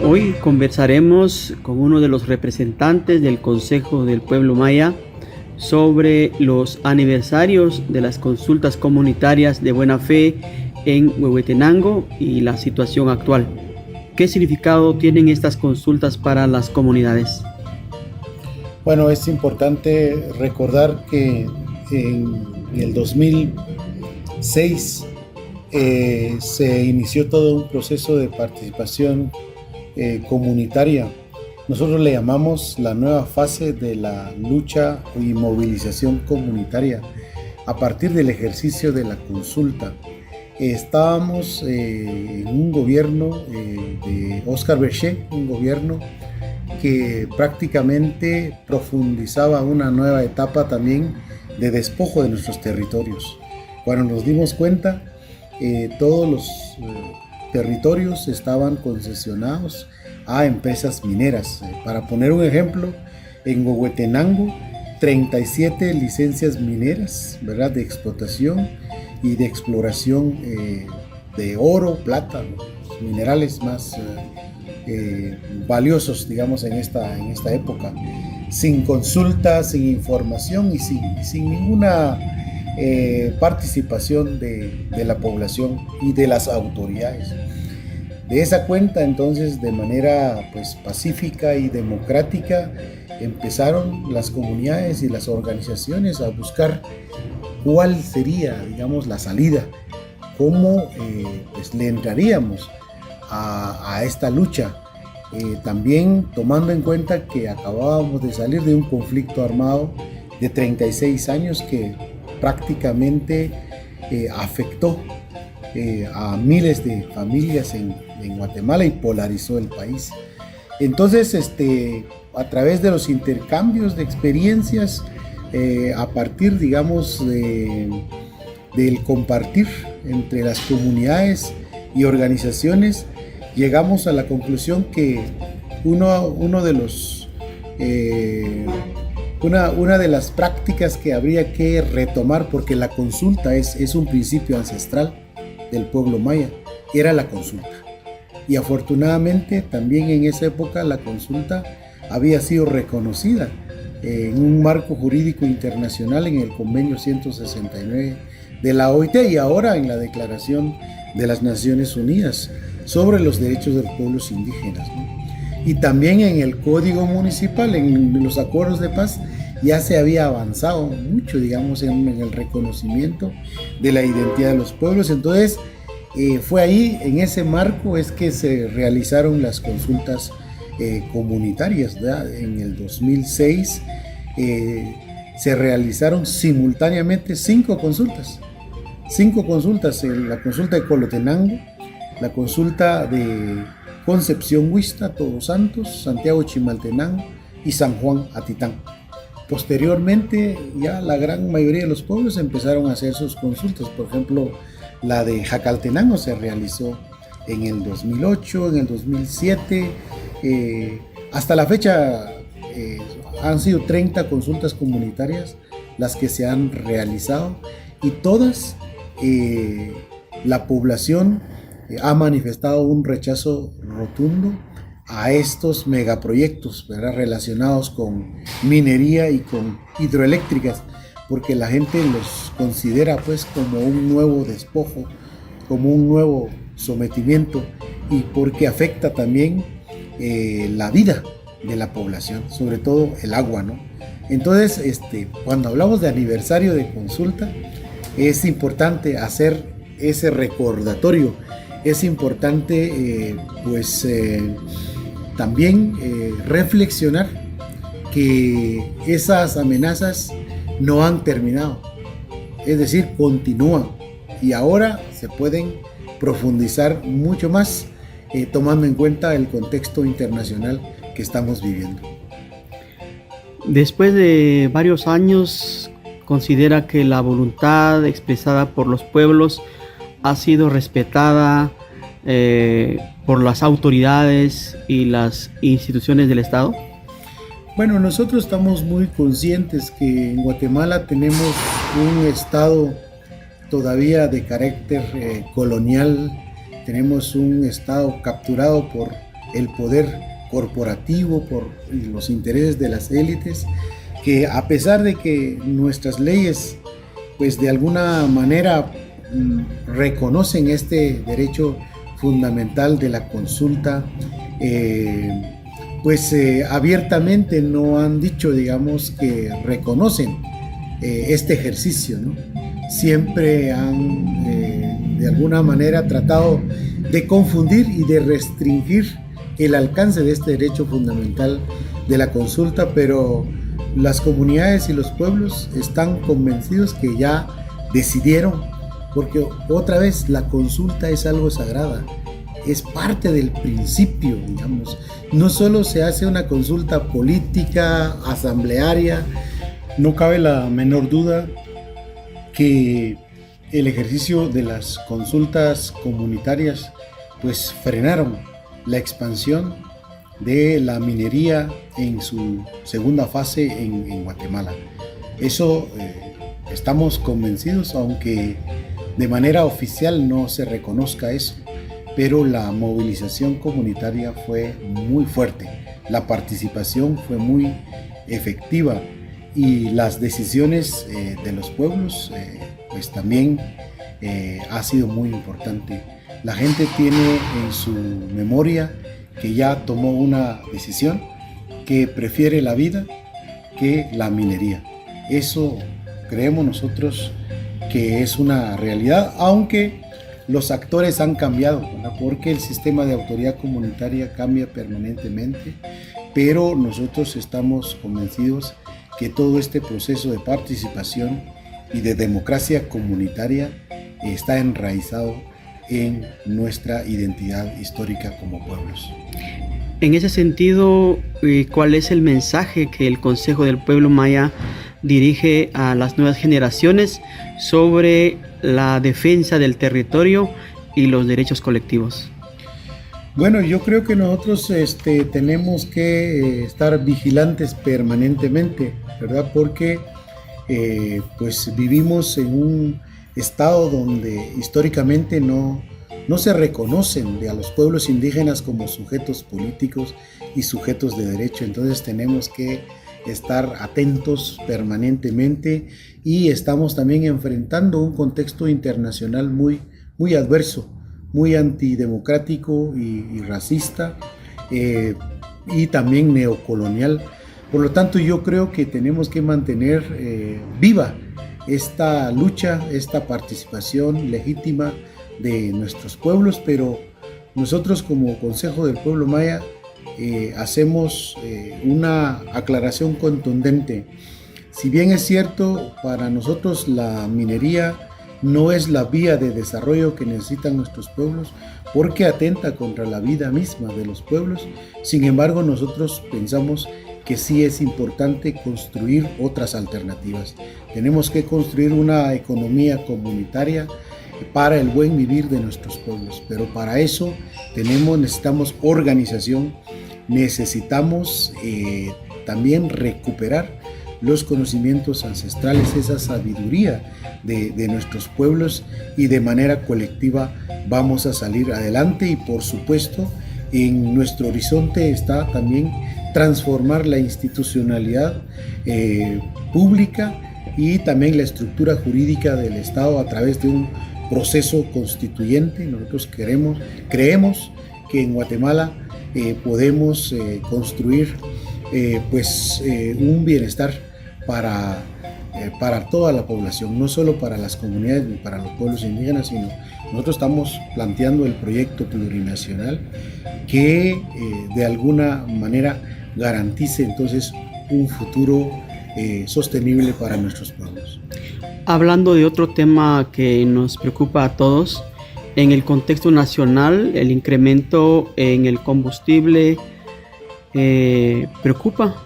Hoy conversaremos con uno de los representantes del Consejo del Pueblo Maya sobre los aniversarios de las consultas comunitarias de buena fe en Huehuetenango y la situación actual. ¿Qué significado tienen estas consultas para las comunidades? Bueno, es importante recordar que en el 2006 se inició todo un proceso de participación comunitaria. Nosotros le llamamos la nueva fase de la lucha y movilización comunitaria a partir del ejercicio de la consulta. Estábamos en un gobierno de Oscar Berché, un gobierno que prácticamente profundizaba una nueva etapa también de despojo de nuestros territorios. Cuando nos dimos cuenta, todos los territorios estaban concesionados a empresas mineras. Para poner un ejemplo, en Huehuetenango, 37 licencias mineras, ¿verdad?, de explotación y de exploración de oro, plata, los minerales más valiosos, digamos, en esta época, sin consulta, sin información y sin ninguna participación de la población y de las autoridades. De esa cuenta, entonces, de manera pacífica y democrática, empezaron las comunidades y las organizaciones a buscar cuál sería, digamos, la salida, cómo le entraríamos a esta lucha, también tomando en cuenta que acabábamos de salir de un conflicto armado de 36 años que prácticamente afectó a miles de familias en Guatemala y polarizó el país. Entonces, a través de los intercambios de experiencias, a partir, digamos, del compartir entre las comunidades y organizaciones, llegamos a la conclusión que una de las prácticas que habría que retomar, porque la consulta es un principio ancestral del pueblo maya, era la consulta. Y afortunadamente también en esa época la consulta había sido reconocida en un marco jurídico internacional en el convenio 169 de la OIT y ahora en la Declaración de las Naciones Unidas sobre los derechos de los pueblos indígenas, ¿no? Y también en el Código Municipal, en los acuerdos de paz, ya se había avanzado mucho, digamos, en el reconocimiento de la identidad de los pueblos. Entonces, fue ahí, en ese marco, es que se realizaron las consultas comunitarias, ¿verdad? En el 2006 se realizaron simultáneamente 5 consultas. 5 consultas, la consulta de Colotenango, la consulta de Concepción Huixta, Todos Santos, Santiago Chimaltenango y San Juan Atitán. Posteriormente, ya la gran mayoría de los pueblos empezaron a hacer sus consultas. Por ejemplo, la de Jacaltenango se realizó en el 2008, en el 2007. Hasta la fecha han sido 30 consultas comunitarias las que se han realizado y todas la población ha manifestado un rechazo rotundo a estos megaproyectos, ¿verdad?, relacionados con minería y con hidroeléctricas, porque la gente los considera como un nuevo despojo, como un nuevo sometimiento y porque afecta también la vida de la población, sobre todo el agua, ¿no? Entonces, cuando hablamos de aniversario de consulta, es importante hacer ese recordatorio, es importante también reflexionar que esas amenazas no han terminado, es decir, continúan y ahora se pueden profundizar mucho más tomando en cuenta el contexto internacional que estamos viviendo. Después de varios años, ¿considera que la voluntad expresada por los pueblos ha sido respetada por las autoridades y las instituciones del Estado? Bueno, nosotros estamos muy conscientes que en Guatemala tenemos un Estado todavía de carácter colonial, tenemos un Estado capturado por el poder corporativo, por los intereses de las élites, que a pesar de que nuestras leyes pues de alguna manera reconocen este derecho fundamental de la consulta, abiertamente no han dicho, digamos, que reconocen este ejercicio, ¿no? Siempre han de alguna manera tratado de confundir y de restringir el alcance de este derecho fundamental de la consulta, pero las comunidades y los pueblos están convencidos que ya decidieron, porque otra vez la consulta es algo sagrada, es parte del principio, digamos. No solo se hace una consulta política, asamblearia, no cabe la menor duda que el ejercicio de las consultas comunitarias pues frenaron la expansión de la minería en su segunda fase en Guatemala. Eso estamos convencidos, aunque de manera oficial no se reconozca eso, pero la movilización comunitaria fue muy fuerte, la participación fue muy efectiva y las decisiones de los pueblos pues también ha sido muy importante. La gente tiene en su memoria que ya tomó una decisión, que prefiere la vida que la minería. Eso creemos nosotros que es una realidad, aunque los actores han cambiado, ¿verdad? Porque el sistema de autoridad comunitaria cambia permanentemente, pero nosotros estamos convencidos que todo este proceso de participación y de democracia comunitaria está enraizado en nuestra identidad histórica como pueblos. En ese sentido, ¿cuál es el mensaje que el Consejo del Pueblo Maya dirige a las nuevas generaciones sobre la defensa del territorio y los derechos colectivos? Bueno, yo creo que nosotros tenemos que estar vigilantes permanentemente, ¿verdad? Porque pues vivimos en un estado donde históricamente no se reconocen a los pueblos indígenas como sujetos políticos y sujetos de derecho. Entonces tenemos que estar atentos permanentemente y estamos también enfrentando un contexto internacional muy, muy adverso, muy antidemocrático y racista y también neocolonial. Por lo tanto, yo creo que tenemos que mantener viva esta lucha, esta participación legítima de nuestros pueblos, pero nosotros como Consejo del Pueblo Maya hacemos una aclaración contundente. Si bien es cierto, para nosotros la minería no es la vía de desarrollo que necesitan nuestros pueblos, porque atenta contra la vida misma de los pueblos, sin embargo nosotros pensamos que sí es importante construir otras alternativas. Tenemos que construir una economía comunitaria para el buen vivir de nuestros pueblos, pero para eso necesitamos organización, necesitamos también recuperar los conocimientos ancestrales, esa sabiduría de nuestros pueblos, y de manera colectiva vamos a salir adelante. Y por supuesto en nuestro horizonte está también transformar la institucionalidad pública y también la estructura jurídica del Estado a través de un proceso constituyente. Nosotros creemos que en Guatemala podemos construir un bienestar para toda la población, no solo para las comunidades ni para los pueblos indígenas, sino nosotros estamos planteando el proyecto plurinacional que de alguna manera garantice entonces un futuro sostenible para nuestros pueblos. Hablando de otro tema que nos preocupa a todos, en el contexto nacional, el incremento en el combustible preocupa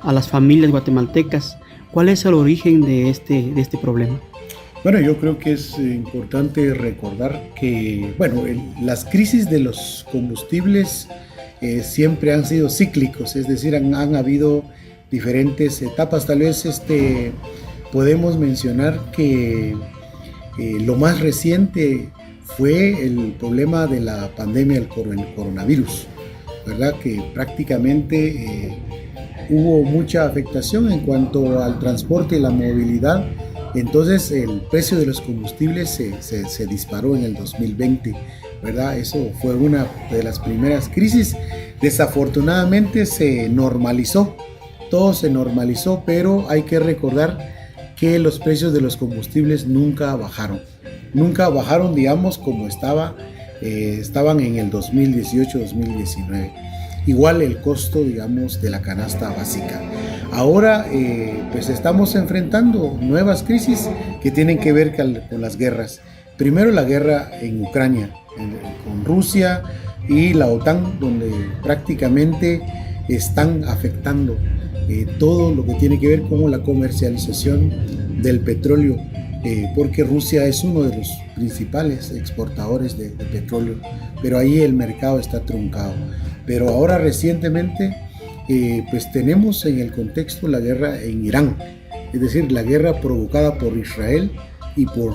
a las familias guatemaltecas. ¿Cuál es el origen de este problema? Bueno, yo creo que es importante recordar que las crisis de los combustibles siempre han sido cíclicos, es decir, han habido diferentes etapas. Tal vez podemos mencionar que lo más reciente fue el problema de la pandemia del coronavirus, ¿verdad? Que prácticamente hubo mucha afectación en cuanto al transporte y la movilidad. Entonces el precio de los combustibles se disparó en el 2020, ¿verdad? Eso fue una de las primeras crisis. Desafortunadamente se normalizó, todo se normalizó, pero hay que recordar que los precios de los combustibles nunca bajaron, digamos, como estaban en el 2018-2019. Igual el costo, digamos, de la canasta básica. Ahora pues estamos enfrentando nuevas crisis que tienen que ver con las guerras. Primero la guerra en Ucrania, con Rusia y la OTAN, donde prácticamente están afectando todo lo que tiene que ver con la comercialización del petróleo, porque Rusia es uno de los principales exportadores de petróleo, pero ahí el mercado está truncado. Pero ahora recientemente pues tenemos en el contexto la guerra en Irán, es decir, la guerra provocada por Israel y por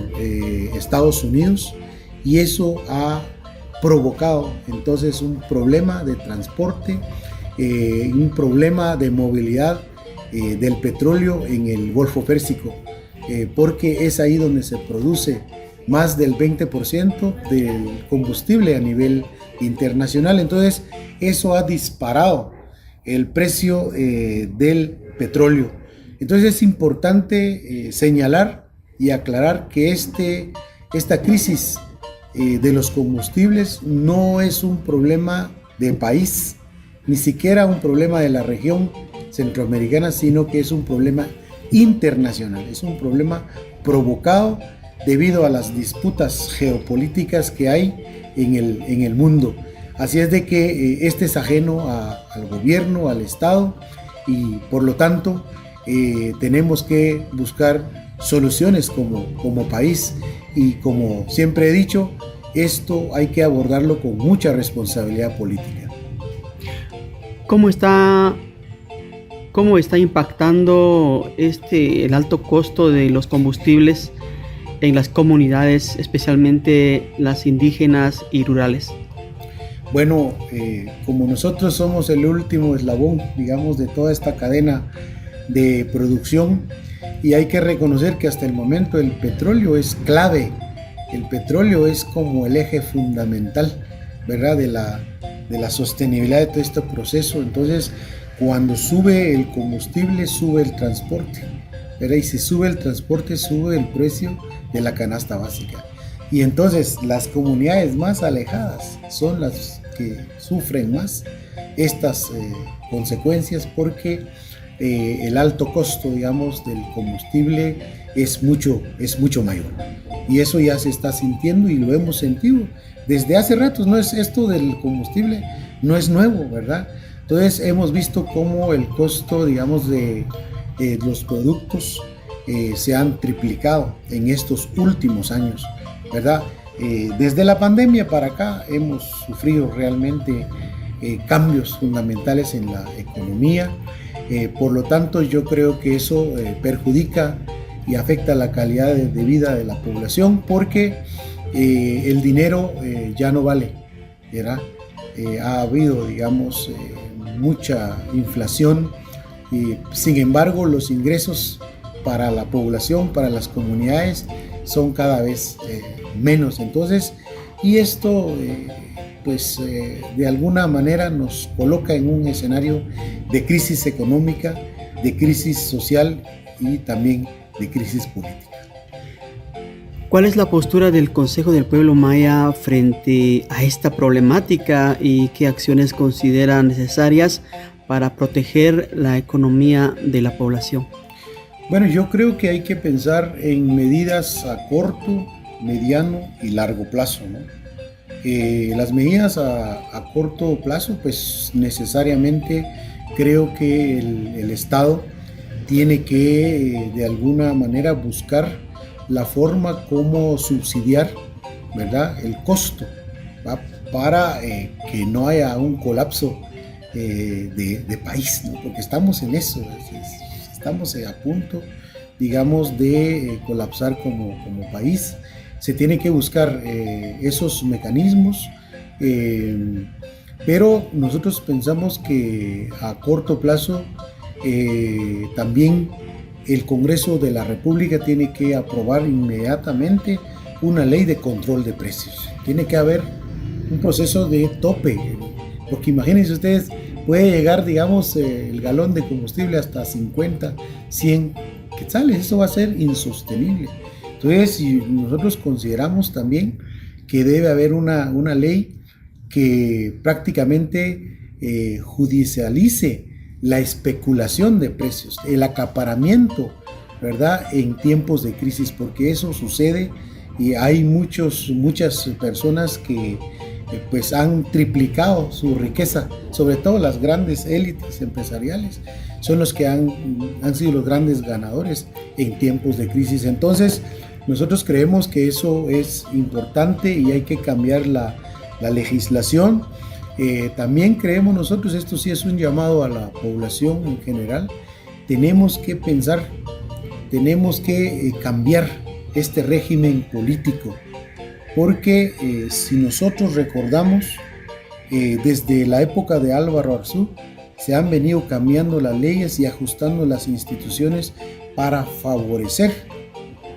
Estados Unidos, y eso ha provocado entonces un problema de transporte, un problema de movilidad del petróleo en el Golfo Pérsico, porque es ahí donde se produce más del 20% del combustible a nivel internacional. Entonces eso ha disparado el precio del petróleo. Entonces es importante señalar y aclarar que esta crisis de los combustibles no es un problema de país, ni siquiera un problema de la región centroamericana, sino que es un problema internacional, es un problema provocado debido a las disputas geopolíticas que hay en el mundo. Así es de que este es ajeno al gobierno, al Estado, y por lo tanto tenemos que buscar soluciones como país, y como siempre he dicho, esto hay que abordarlo con mucha responsabilidad política. ¿Cómo está impactando el alto costo de los combustibles en las comunidades, especialmente las indígenas y rurales? Bueno, como nosotros somos el último eslabón, digamos, de toda esta cadena de producción, y hay que reconocer que hasta el momento el petróleo es clave, el petróleo es como el eje fundamental, ¿verdad?, de la sostenibilidad de todo este proceso. Entonces, cuando sube el combustible, sube el transporte, ¿verdad? Y si sube el transporte, sube el precio de la canasta básica. Y entonces las comunidades más alejadas son las que sufren más estas consecuencias, porque el alto costo, digamos, del combustible es mucho mayor. Y eso ya se está sintiendo y lo hemos sentido desde hace rato. No es esto del combustible, no es nuevo, ¿verdad? Entonces hemos visto cómo el costo, digamos, de los productos se han triplicado en estos últimos años, ¿verdad? Desde la pandemia para acá hemos sufrido realmente cambios fundamentales en la economía. Por lo tanto, yo creo que eso perjudica y afecta la calidad de vida de la población, porque el dinero ya no vale, ¿verdad? Ha habido, digamos, mucha inflación, y sin embargo los ingresos para la población, para las comunidades, son cada vez menos. Entonces, y esto de alguna manera nos coloca en un escenario de crisis económica, de crisis social y también de crisis política. ¿Cuál es la postura del Consejo del Pueblo Maya frente a esta problemática y qué acciones considera necesarias para proteger la economía de la población? Bueno, yo creo que hay que pensar en medidas a corto, mediano y largo plazo, ¿no? Las medidas a corto plazo, pues necesariamente creo que el Estado tiene que de alguna manera buscar la forma como subsidiar, ¿verdad?, el costo, ¿va?, para que no haya un colapso de país, ¿no? Porque estamos en eso, estamos a punto, digamos, de colapsar como país. Se tiene que buscar esos mecanismos Pero nosotros pensamos que a corto plazo también el Congreso de la República tiene que aprobar inmediatamente una ley de control de precios. Tiene que haber un proceso de tope, porque imagínense ustedes, puede llegar, digamos, el galón de combustible hasta 50, 100 quetzales. Eso va a ser insostenible. Entonces, si nosotros consideramos también que debe haber una ley que prácticamente judicialice la especulación de precios, el acaparamiento, ¿verdad?, en tiempos de crisis, porque eso sucede y hay muchas personas que pues han triplicado su riqueza, sobre todo las grandes élites empresariales, son los que han sido los grandes ganadores en tiempos de crisis. Entonces, nosotros creemos que eso es importante y hay que cambiar la legislación. También creemos nosotros, esto sí es un llamado a la población en general, tenemos que pensar, tenemos que cambiar este régimen político, porque si nosotros recordamos, desde la época de Álvaro Arzú se han venido cambiando las leyes y ajustando las instituciones para favorecer,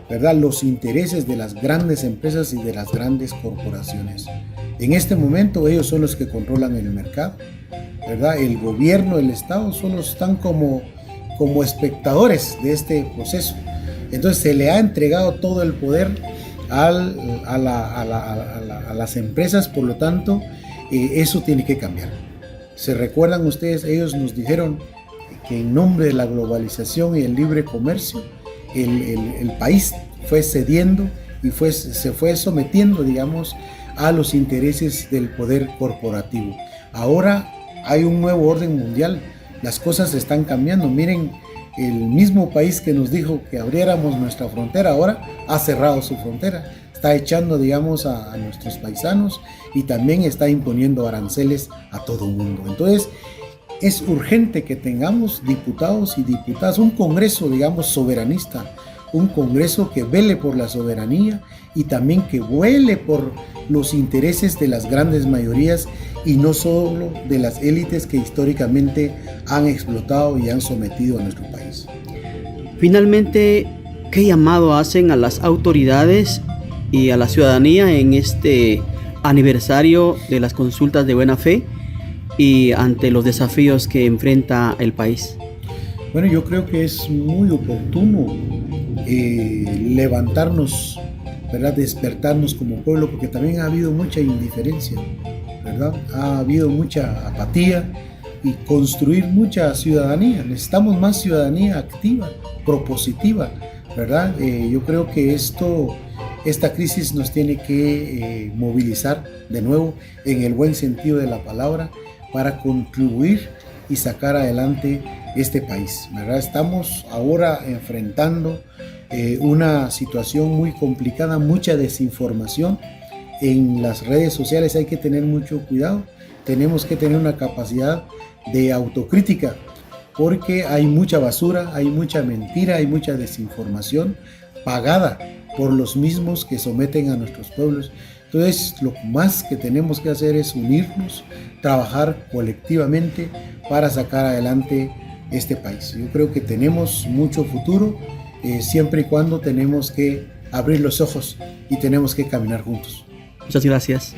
¿verdad?, los intereses de las grandes empresas y de las grandes corporaciones. En este momento ellos son los que controlan el mercado, ¿verdad? El gobierno, el Estado solo están como espectadores de este proceso. Entonces se le ha entregado todo el poder a las empresas, por lo tanto eso tiene que cambiar. ¿Se recuerdan ustedes? Ellos nos dijeron que en nombre de la globalización y el libre comercio el país fue cediendo y se fue sometiendo, digamos, a los intereses del poder corporativo. Ahora hay un nuevo orden mundial, las cosas están cambiando. Miren, el mismo país que nos dijo que abriéramos nuestra frontera ahora ha cerrado su frontera, está echando, digamos, a nuestros paisanos y también está imponiendo aranceles a todo el mundo. Entonces es urgente que tengamos diputados y diputadas, un Congreso, digamos, soberanista, un Congreso que vele por la soberanía y también que vele por los intereses de las grandes mayorías y no solo de las élites que históricamente han explotado y han sometido a nuestro país. Finalmente, ¿qué llamado hacen a las autoridades y a la ciudadanía en este aniversario de las consultas de buena fe y ante los desafíos que enfrenta el país? Bueno, yo creo que es muy oportuno levantarnos, ¿verdad?, despertarnos como pueblo, porque también ha habido mucha indiferencia, ¿verdad? Ha habido mucha apatía y construir mucha ciudadanía. Necesitamos más ciudadanía activa, propositiva, ¿verdad? Yo creo que esta crisis nos tiene que movilizar de nuevo en el buen sentido de la palabra para contribuir y sacar adelante este país, ¿verdad? Estamos ahora enfrentando una situación muy complicada, mucha desinformación en las redes sociales. Hay que tener mucho cuidado, tenemos que tener una capacidad de autocrítica, porque hay mucha basura, hay mucha mentira, hay mucha desinformación pagada por los mismos que someten a nuestros pueblos. Entonces, lo más que tenemos que hacer es unirnos, trabajar colectivamente para sacar adelante este país. Yo creo que tenemos mucho futuro, siempre y cuando tenemos que abrir los ojos y tenemos que caminar juntos. Muchas gracias.